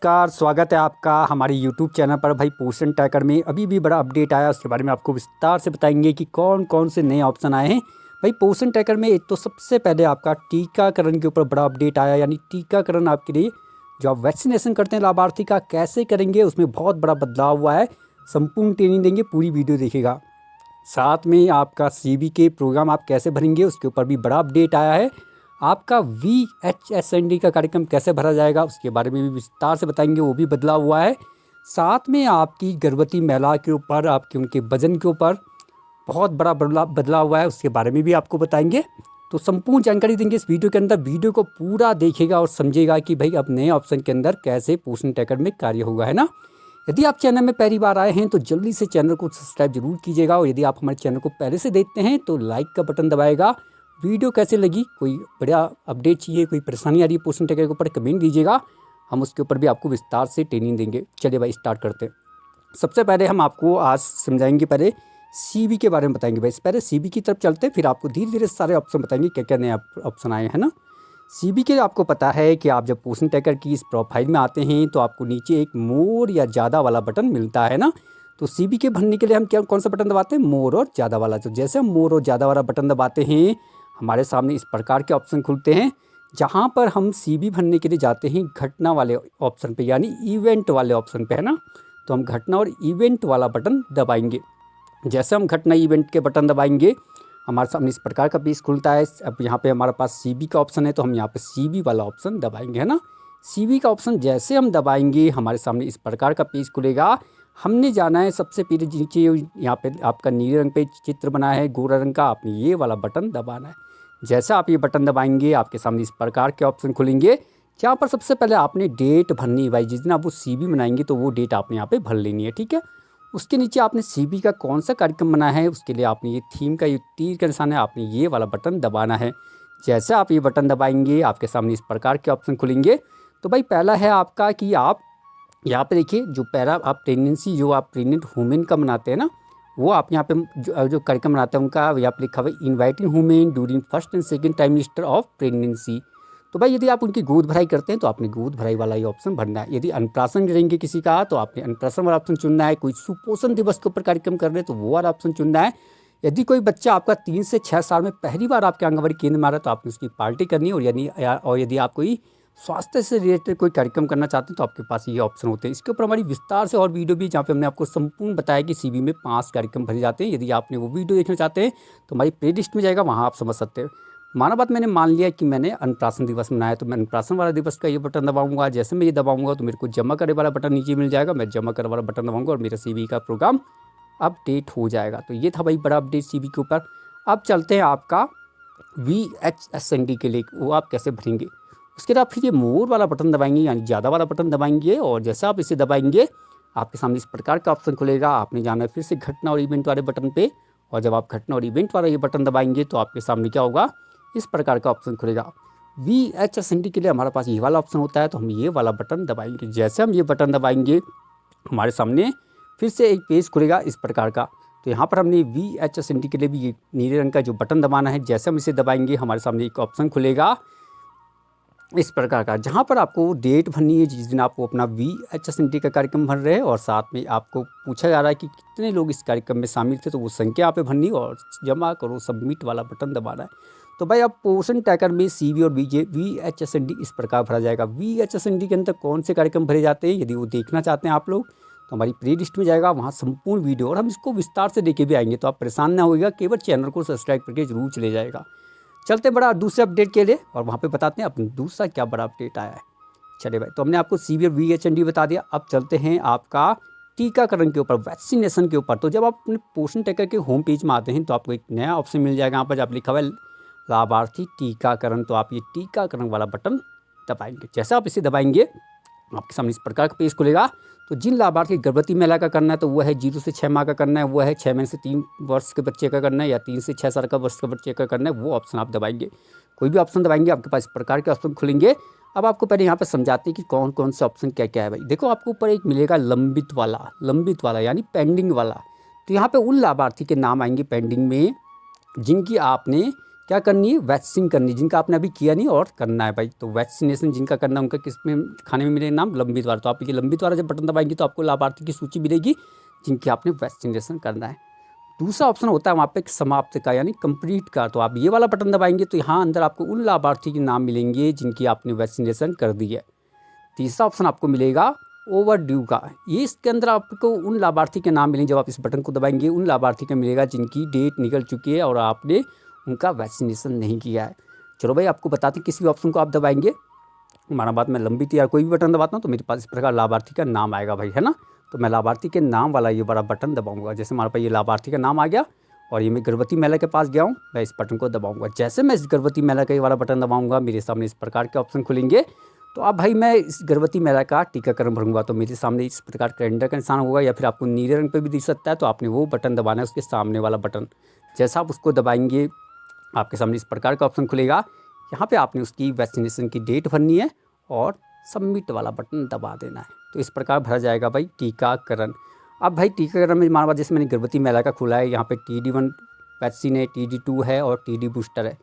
नमस्कार, स्वागत है आपका हमारे यूट्यूब चैनल पर। भाई पोषण ट्रैकर में अभी भी बड़ा अपडेट आया, उसके बारे में आपको विस्तार से बताएंगे कि कौन कौन से नए ऑप्शन आए हैं। भाई पोषण ट्रैकर में एक तो सबसे पहले आपका टीकाकरण के ऊपर बड़ा अपडेट आया, यानी टीकाकरण आपके लिए जो आप वैक्सीनेशन करते हैं लाभार्थी का कैसे करेंगे, उसमें बहुत बड़ा बदलाव हुआ है। संपूर्ण ट्रेनिंग देंगे, पूरी वीडियो देखिएगा। साथ में आपका सीबी के प्रोग्राम आप कैसे भरेंगे उसके ऊपर भी बड़ा अपडेट आया है। आपका VHSND का कार्यक्रम कैसे भरा जाएगा उसके बारे में भी विस्तार से बताएंगे, वो भी बदलाव हुआ है। साथ में आपकी गर्भवती महिला के ऊपर, आपके उनके वजन के ऊपर बहुत बड़ा बदलाव हुआ है, उसके बारे में भी आपको बताएंगे। तो संपूर्ण जानकारी देंगे इस वीडियो के अंदर। वीडियो को पूरा देखिएगा और समझिएगा कि भाई अब नए ऑप्शन के अंदर कैसे पोषण ट्रैकर में कार्य होगा, है ना। यदि आप चैनल में पहली बार आए हैं तो जल्दी से चैनल को सब्सक्राइब जरूर कीजिएगा, और यदि आप हमारे चैनल को पहले से देखते हैं तो लाइक का बटन दबाएगा। वीडियो कैसे लगी, कोई बड़ा अपडेट चाहिए, कोई परेशानी आ रही है पोषण ट्रैकर के ऊपर, कमेंट दीजिएगा, हम उसके ऊपर भी आपको विस्तार से ट्रेनिंग देंगे। चलिए भाई स्टार्ट करते हैं। सबसे पहले हम आपको आज समझाएंगे, पहले सीबी के बारे में बताएंगे। भाई पहले सीबी की तरफ चलते हैं, फिर आपको धीरे धीरे सारे ऑप्शन बताएंगे क्या क्या नए ऑप्शन आए हैं ना। सीबी के आपको पता है कि आप जब पोषण ट्रैकर की इस प्रोफाइल में आते हैं तो आपको नीचे एक मोर या ज़्यादा वाला बटन मिलता है ना। तो सीबी के भरने के लिए हम कौन सा बटन दबाते हैं, मोर और ज़्यादा वाला। तो जैसे हम मोर और ज़्यादा वाला बटन दबाते हैं, हमारे सामने इस प्रकार के ऑप्शन खुलते हैं, जहाँ पर हम सीबी भरने के लिए जाते हैं घटना वाले ऑप्शन पे, यानी इवेंट वाले ऑप्शन पे, है ना। तो हम घटना और इवेंट वाला बटन दबाएंगे। जैसे हम घटना इवेंट के बटन दबाएंगे, हमारे सामने इस प्रकार का पेज खुलता है। अब यहाँ पे हमारे पास सीबी का ऑप्शन है, तो हम यहाँ पे सीबी वाला ऑप्शन दबाएंगे, है ना। सीबी का ऑप्शन जैसे हम दबाएंगे, हमारे सामने इस प्रकार का पेज खुलेगा। हमने जाना है सबसे पहले नीचे, यहाँ पे आपका नीले रंग पे चित्र बना है गोरा रंग का, आपने ये वाला बटन दबाना है। जैसा आप ये बटन दबाएंगे, आपके सामने इस प्रकार के ऑप्शन खुलेंगे, जहाँ पर सबसे पहले आपने डेट भरनी है। भाई जिस दिन आप वो सीबी बनाएंगे तो वो डेट आपने यहाँ पे भर लेनी है, ठीक है। उसके नीचे आपने सीबी का कौन सा कार्यक्रम बनाया है, उसके लिए आपने ये थीम का ये तीर का निशान है, आपने ये वाला बटन दबाना है। जैसे आप ये बटन दबाएंगे, आपके सामने इस प्रकार के ऑप्शन खुलेंगे। तो भाई पहला है आपका कि आप यहाँ पे देखिए, जो पहला आप प्रेगनेंसी, जो आप प्रेग्नेंट वुमेन का बनाते हैं ना, वो आप यहाँ पे जो कार्यक्रम बनाते हैं उनका यहाँ पे लिखा हुआ है inviting women during first and second trimester of pregnancy. तो भाई यदि आप उनकी गोद भराई करते हैं तो आपने गोद भराई वाला ये ऑप्शन भरना है। यदि अन्नप्राशन करेंगे किसी का तो आपने अन्नप्राशन वाला ऑप्शन चुनना है। कोई सुपोषण दिवस के ऊपर कार्यक्रम कर रहे हैं तो वो वाला ऑप्शन चुनना है। यदि कोई बच्चा आपका 3 से 6 साल में पहली बार आपके आंगनबाड़ी केंद्र में आ रहा है तो आपने उसकी पार्टी करनी है। और यदि आप कोई स्वास्थ्य से रिलेटेड कोई कार्यक्रम करना चाहते हैं तो आपके पास ये ऑप्शन होते हैं। इसके ऊपर हमारी विस्तार से और वीडियो भी, जहाँ पे हमने आपको संपूर्ण बताया कि सीबी में 5 कार्यक्रम भरे जाते हैं। यदि आपने वो वीडियो देखना चाहते हैं तो हमारी प्ले लिस्ट में जाएगा, वहाँ आप समझ सकते हैं। माना बात, मैंने मान लिया कि मैंने अन्नप्राशन दिवस मनाया, तो मैं अन्नप्राशन वाला दिवस का ये बटन दबाऊंगा। जैसे मैं ये दबाऊंगा तो मेरे को जमा करे वाला बटन नीचे मिल जाएगा, मैं जमा करे वाला बटन दबाऊंगा और मेरा सीबी का प्रोग्राम अपडेट हो जाएगा। तो ये था भाई बड़ा अपडेट सीबी के ऊपर। अब चलते हैं आपका VHSND के लिए, वो आप कैसे भरेंगे। उसके बाद फिर ये मोर वाला बटन दबाएंगे, यानी ज़्यादा वाला बटन दबाएंगे, और जैसा आप इसे दबाएंगे आपके सामने इस प्रकार का ऑप्शन खुलेगा। आपने जाना है फिर से घटना और इवेंट वाले बटन पे, और जब आप घटना और इवेंट वाला ये बटन दबाएंगे तो आपके सामने क्या होगा, इस प्रकार का ऑप्शन खुलेगा। VHSND के लिए हमारे पास ये वाला ऑप्शन होता है, तो हम ये वाला बटन दबाएंगे। जैसे हम ये बटन दबाएंगे, हमारे सामने फिर से एक पेज खुलेगा इस प्रकार का। तो यहाँ पर हमने VHSND के लिए भी ये नीले रंग का जो बटन दबाना है। जैसे हम इसे दबाएंगे, हमारे सामने एक ऑप्शन खुलेगा इस प्रकार का, जहाँ पर आपको डेट भरनी है जिस दिन आपको अपना VHSND का कार्यक्रम भर रहे हैं, और साथ में आपको पूछा जा रहा है कि कितने लोग इस कार्यक्रम में शामिल थे, तो वो संख्या यहाँ पे भरनी और जमा करो सबमिट वाला बटन दबाना है। तो भाई अब पोषण ट्रैकर में सीबी और VHSND इस प्रकार भरा जाएगा। VHSND के अंदर कौन से कार्यक्रम भरे जाते हैं, यदि वो देखना चाहते हैं आप लोग तो हमारी प्ले लिस्ट में जाएगा, वहाँ संपूर्ण वीडियो, और हम इसको विस्तार से देखे भी आएंगे, तो आप परेशान ना होइएगा, केवल चैनल को सब्सक्राइब करके जरूर चले जाएगा। चलते बड़ा दूसरे अपडेट के लिए, और वहाँ पे बताते हैं अपने दूसरा क्या बड़ा अपडेट आया है। चलिए भाई, तो हमने आपको सीबी और VHSND बता दिया। अब चलते हैं आपका टीकाकरण के ऊपर, वैक्सीनेशन के ऊपर। तो जब आप अपने पोषण ट्रैकर के होम पेज में आते हैं तो आपको एक नया ऑप्शन मिल जाएगा। यहाँ पर जब लिखा हुआ है लाभार्थी टीकाकरण, तो आप ये टीकाकरण वाला बटन दबाएंगे। जैसे आप इसे दबाएंगे, आपके सामने इस प्रकार का पेज खुलेगा। तो जिन लाभार्थी गर्भवती महिला का करना है तो वह है 0 से 6 माह का करना है, वो है 6 महीने से 3 वर्ष के बच्चे का करना है, या 3 से 6 साल का वर्ष का बच्चे का करना है, वो ऑप्शन आप दबाएंगे। कोई भी ऑप्शन दबाएंगे, आपके पास इस प्रकार के ऑप्शन खुलेंगे। अब आपको पहले यहाँ पर समझाते हैं कि कौन कौन से ऑप्शन क्या क्या है। भाई देखो, आपको ऊपर एक मिलेगा लंबित वाला यानी पेंडिंग वाला। तो यहाँ पे उन लाभार्थी के नाम आएंगे पेंडिंग में जिनकी आपने क्या करनी है, वैक्सीन करनी, जिनका आपने अभी किया नहीं और करना है भाई। तो वैक्सीनेशन जिनका करना है उनका किस में खाने में मिलेगा नाम, लंबी द्वारा। तो आप ये लंबी द्वारा जब बटन दबाएंगे तो आपको लाभार्थी की सूची मिलेगी जिनकी आपने वैक्सीनेशन करना है। दूसरा ऑप्शन होता है वहाँ पे समाप्त का, यानी कंप्लीट का। तो आप ये वाला बटन दबाएंगे तो यहाँ अंदर आपको उन लाभार्थी के नाम मिलेंगे जिनकी आपने वैक्सीनेशन कर दी है। तीसरा ऑप्शन आपको मिलेगा ओवर ड्यू का, ये इसके अंदर आपको उन लाभार्थी के नाम मिलेंगे, जब आप इस बटन को दबाएंगे उन लाभार्थी का मिलेगा जिनकी डेट निकल चुकी है और आपने उनका वैक्सीनेशन नहीं किया है। चलो भाई आपको बताते हैं किस भी ऑप्शन को आप दबाएंगे। हमारा बात मैं लंबी थी यार, कोई भी बटन दबाता हूँ तो मेरे पास इस प्रकार लाभार्थी का नाम आएगा भाई, है ना। तो मैं लाभार्थी के नाम वाला ये बड़ा बटन दबाऊंगा। जैसे हमारे पास ये लाभार्थी का नाम आ गया और ये मैं गर्भवती महिला के पास गया हूँ, मैं इस बटन को दबाऊंगा। जैसे मैं इस गर्भवती महिला का ये वाला बटन दबाऊंगा मेरे सामने इस प्रकार के ऑप्शन खुलेंगे। तो अब भाई मैं इस गर्भवती महिला का टीकाकरण भरूंगा तो मेरे सामने इस प्रकार कैलेंडर का निशान होगा, या फिर आपको नीले रंग पे भी दिख सकता है। तो आपने वो बटन दबाना है, उसके सामने वाला बटन। जैसा आप उसको दबाएंगे आपके सामने इस प्रकार का ऑप्शन खुलेगा। यहाँ पे आपने उसकी वैक्सीनेशन की डेट भरनी है और सबमिट वाला बटन दबा देना है। तो इस प्रकार भरा जाएगा भाई टीकाकरण। अब भाई टीकाकरण में हमारे पास जैसे मैंने गर्भवती महिला का खुला है, यहाँ पे TD1 वैक्सीन है, TD2 है और TD बूस्टर है।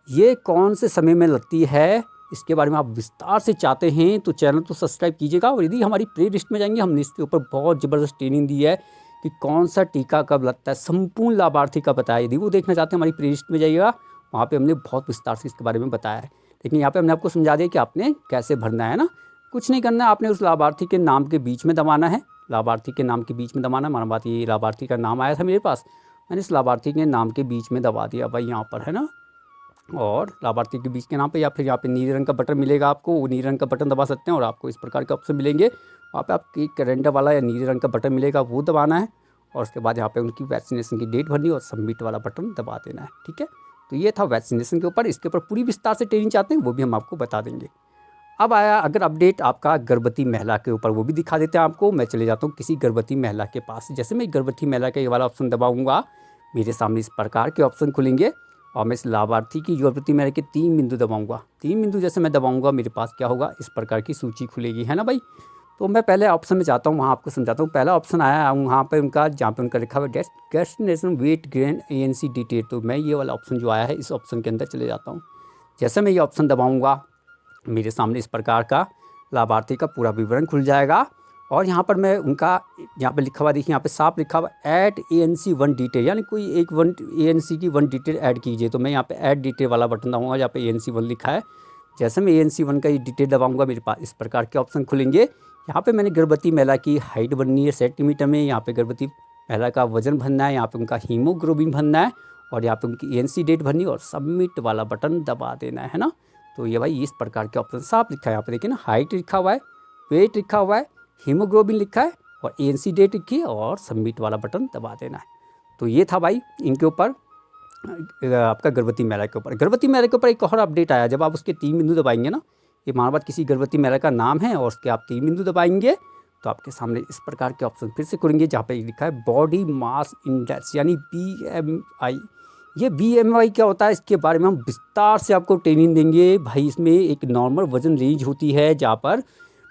ये कौन से समय में लगती है इसके बारे में आप विस्तार से चाहते हैं तो चैनल तो सब्सक्राइब कीजिएगा। और यदि हमारी प्ले लिस्ट में जाएंगे, हमने इसके ऊपर बहुत ज़बरदस्त ट्रेनिंग दी है कि कौन सा टीका कब लगता है, संपूर्ण लाभार्थी का बताया। यदि वो देखना चाहते हैं हमारी प्ले लिस्ट में जाइएगा, वहाँ पे हमने बहुत विस्तार से इसके बारे में बताया है। लेकिन यहाँ पे हमने आपको समझा दिया कि आपने कैसे भरना है ना। कुछ नहीं करना है, आपने उस लाभार्थी के नाम के बीच में दबाना है। लाभार्थी के नाम के बीच में दबाना, हमारा बात ये लाभार्थी का नाम आया था मेरे पास, मैंने इस लाभार्थी के नाम के बीच में दबा दिया भाई यहाँ पर, है ना। और लाभार्थी के बीच के नाम पे या फिर यहाँ पे नीले रंग का बटन मिलेगा आपको, वो नीले रंग का बटन दबा सकते हैं और आपको इस प्रकार के ऑप्शन मिलेंगे। वहाँ पे आपकी कैलेंडर वाला या नीले रंग का बटन मिलेगा, वो दबाना है और उसके बाद यहाँ पे उनकी वैक्सीनेशन की डेट भरनी और सबमिट वाला बटन दबा देना है, ठीक है। तो ये था वैक्सीनेशन के ऊपर। इसके ऊपर पूरी विस्तार से ट्रेनिंग चाहते हैं वो भी हम आपको बता देंगे। अब आया अगर अपडेट आपका गर्भवती महिला के ऊपर, वो भी दिखा देते हैं आपको। मैं चले जाता हूँ किसी गर्भवती महिला के पास। जैसे मैं गर्भवती महिला का ये वाला ऑप्शन दबाऊँगा, मेरे सामने इस प्रकार के ऑप्शन खुलेंगे और मैं इस लाभार्थी की गर्भवती महिला के 3 बिंदु दबाऊंगा। 3 बिंदु जैसे मैं दबाऊंगा मेरे पास क्या होगा, इस प्रकार की सूची खुलेगी, है ना भाई। तो मैं पहले ऑप्शन में जाता हूँ, वहाँ आपको समझाता हूँ। पहला ऑप्शन आया वहाँ पे उनका, जहाँ पे उनका लिखा हुआ है destination weight grain ANC detail. तो मैं ये वाला ऑप्शन जो आया है इस ऑप्शन के अंदर चले जाता हूँ। जैसे मैं ये ऑप्शन दबाऊँगा मेरे सामने इस प्रकार का लाभार्थी का पूरा विवरण खुल जाएगा। और यहाँ पर मैं उनका, यहाँ पे लिखा हुआ देखिए, यहाँ पे साफ लिखा हुआ ऐड ANC 1 डिटेल, यानी कोई एक ANC की 1 डिटेल ऐड कीजिए। तो मैं यहाँ पे ऐड डिटेल वाला बटन दबाऊंगा जहाँ पे ANC 1 लिखा है। जैसे मैं ANC 1 का ये डिटेल दबाऊंगा मेरे पास इस प्रकार के ऑप्शन खुलेंगे। यहाँ पे मैंने गर्भवती महिला की हाइट बननी है सेंटीमीटर में, यहाँ पे गर्भवती महिला का वजन भरना है, यहाँ पे उनका हीमोग्लोबिन भरना है और यहाँ पे उनकी ANC डेट भरनी है और सबमिट वाला बटन दबा देना है ना। तो ये भाई इस प्रकार के ऑप्शन साफ लिखा है, यहाँ पे देखिए ना, हाइट लिखा हुआ है, वेट लिखा हुआ है, हीमोग्लोबिन लिखा है और ANC डेट लिखी है और सबमिट वाला बटन दबा देना है। तो ये था भाई इनके ऊपर आपका गर्भवती महिला के ऊपर। गर्भवती महिला के ऊपर एक और अपडेट आया, जब आप उसके 3 बिंदु दबाएंगे ना, ये हमारे पास किसी गर्भवती महिला का नाम है और उसके आप 3 बिंदु दबाएंगे तो आपके सामने इस प्रकार के ऑप्शन फिर से खुलेंगे जहाँ पे लिखा है बॉडी मास इंडेक्स यानी BMI। ये BMI क्या होता है इसके बारे में हम विस्तार से आपको ट्रेनिंग देंगे भाई। इसमें एक नॉर्मल वजन रेंज होती है जहाँ पर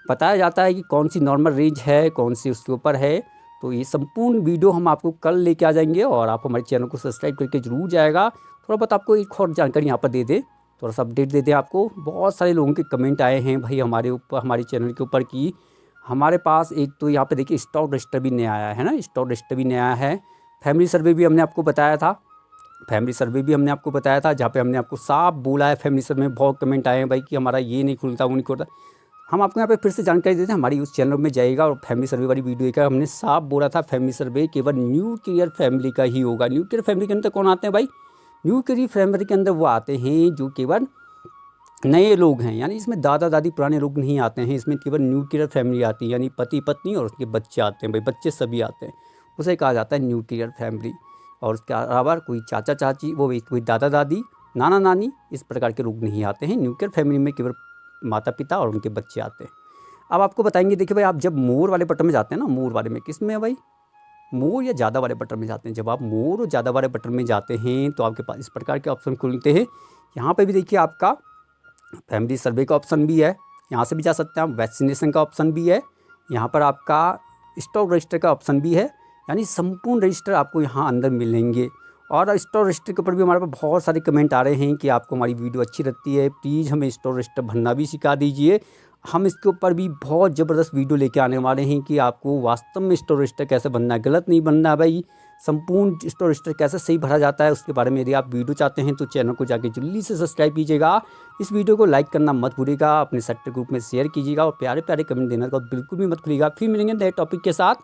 बताया जाता है कि कौन सी नॉर्मल रेंज है, कौन सी उसके ऊपर है। तो ये संपूर्ण वीडियो हम आपको कल लेके आ जाएंगे और आप हमारे चैनल को सब्सक्राइब करके जरूर जाएगा। थोड़ा बहुत आपको एक और जानकारी यहाँ पर दे दे, थोड़ा सा अपडेट दे दें आपको। बहुत सारे लोगों के कमेंट आए हैं भाई हमारे ऊपर, हमारे चैनल के ऊपर कि हमारे पास एक तो यहाँ पे देखिए स्टॉक रजिस्टर भी नया आया है ना, स्टॉक रजिस्टर भी नया है। फैमिली सर्वे भी हमने आपको बताया था, जहाँ पे हमने आपको साफ बोला है। फैमिली सर्वे में बहुत कमेंट आए हैं भाई कि हमारा ये नहीं खुलता, वो नहीं खुलता। हम आपको यहाँ पे फिर से जानकारी देते हैं, हमारी उस चैनल में जाइएगा और फैमिली सर्वे वाली वीडियो का हमने साफ बोला था फैमिली सर्वे केवल न्यूक्लियर फैमिली का ही होगा। न्यूक्लियर फैमिली के अंदर कौन आते हैं भाई, न्यूक्लियर फैमिली के अंदर वो आते हैं जो केवल नए लोग हैं, यानी इसमें दादा दादी पुराने लोग नहीं आते हैं। इसमें केवल न्यूक्लियर फैमिली आती है, यानी पति पत्नी और उसके बच्चे आते हैं भाई, बच्चे सभी आते हैं, उसे कहा जाता है न्यूक्लियर फैमिली। और उसके अलावा कोई चाचा चाची, वो कोई दादा दादी, नाना नानी, इस प्रकार के लोग नहीं आते हैं। न्यूक्लियर फैमिली में केवल माता पिता और उनके बच्चे आते हैं। अब आपको बताएंगे, देखिए भाई आप जब मोर वाले बटन में जाते हैं ना, मोर वाले में किस में है भाई, मोर या ज़्यादा वाले बटन में जाते हैं। जब आप मोर और ज़्यादा वाले बटन में जाते हैं तो आपके पास इस प्रकार के ऑप्शन खुलते हैं। यहाँ पे भी देखिए आपका फैमिली सर्वे का ऑप्शन भी है, यहाँ से भी जा सकते हैं आप। वैक्सीनेशन का ऑप्शन भी है, यहाँ पर आपका स्टॉक रजिस्टर का ऑप्शन भी है, यानी संपूर्ण रजिस्टर आपको यहाँ अंदर मिलेंगे। और स्टोर रजिस्टर के ऊपर भी हमारे पास बहुत सारे कमेंट आ रहे हैं कि आपको हमारी वीडियो अच्छी लगती है, प्लीज़ हमें स्टोर रजिस्टर भरना भी सिखा दीजिए। हम इसके ऊपर भी बहुत ज़बरदस्त वीडियो लेके आने वाले हैं कि आपको वास्तव में स्टोर रजिस्टर कैसे बनना है, गलत नहीं बनना है भाई, संपूर्ण स्टोर रजिस्टर कैसे सही भरा जाता है उसके बारे में यदि आप वीडियो चाहते हैं तो चैनल को जाके जल्दी से सब्सक्राइब कीजिएगा। इस वीडियो को लाइक करना मत भूलिएगा, अपने सेक्टर ग्रुप में शेयर कीजिएगा और प्यारे प्यारे कमेंट देना तो बिल्कुल भी मत भूलिएगा। फिर मिलेंगे नए टॉपिक के साथ,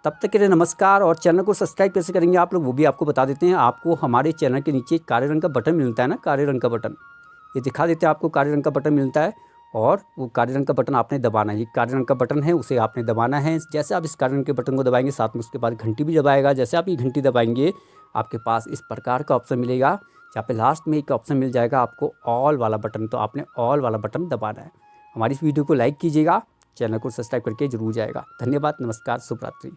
तब तक के लिए नमस्कार। और चैनल को सब्सक्राइब कैसे करेंगे आप लोग वो भी आपको बता देते हैं। आपको हमारे चैनल के नीचे काले रंग का बटन मिलता है ना, काले रंग का बटन, ये दिखा देते हैं आपको, काले रंग का बटन मिलता है और वो काले रंग का बटन आपने दबाना है। ये काले रंग का बटन है, उसे आपने दबाना है। जैसे आप इस काले रंग के बटन को दबाएंगे साथ में उसके बाद घंटी भी दबाएगा। जैसे आप ये घंटी दबाएंगे आपके पास इस प्रकार का ऑप्शन मिलेगा, जहाँ पे लास्ट में एक ऑप्शन मिल जाएगा आपको ऑल वाला बटन, तो आपने ऑल वाला बटन दबाना है। हमारी इस वीडियो को लाइक कीजिएगा, चैनल को सब्सक्राइब करके जरूर जाएगा। धन्यवाद, नमस्कार, शुभ रात्रि।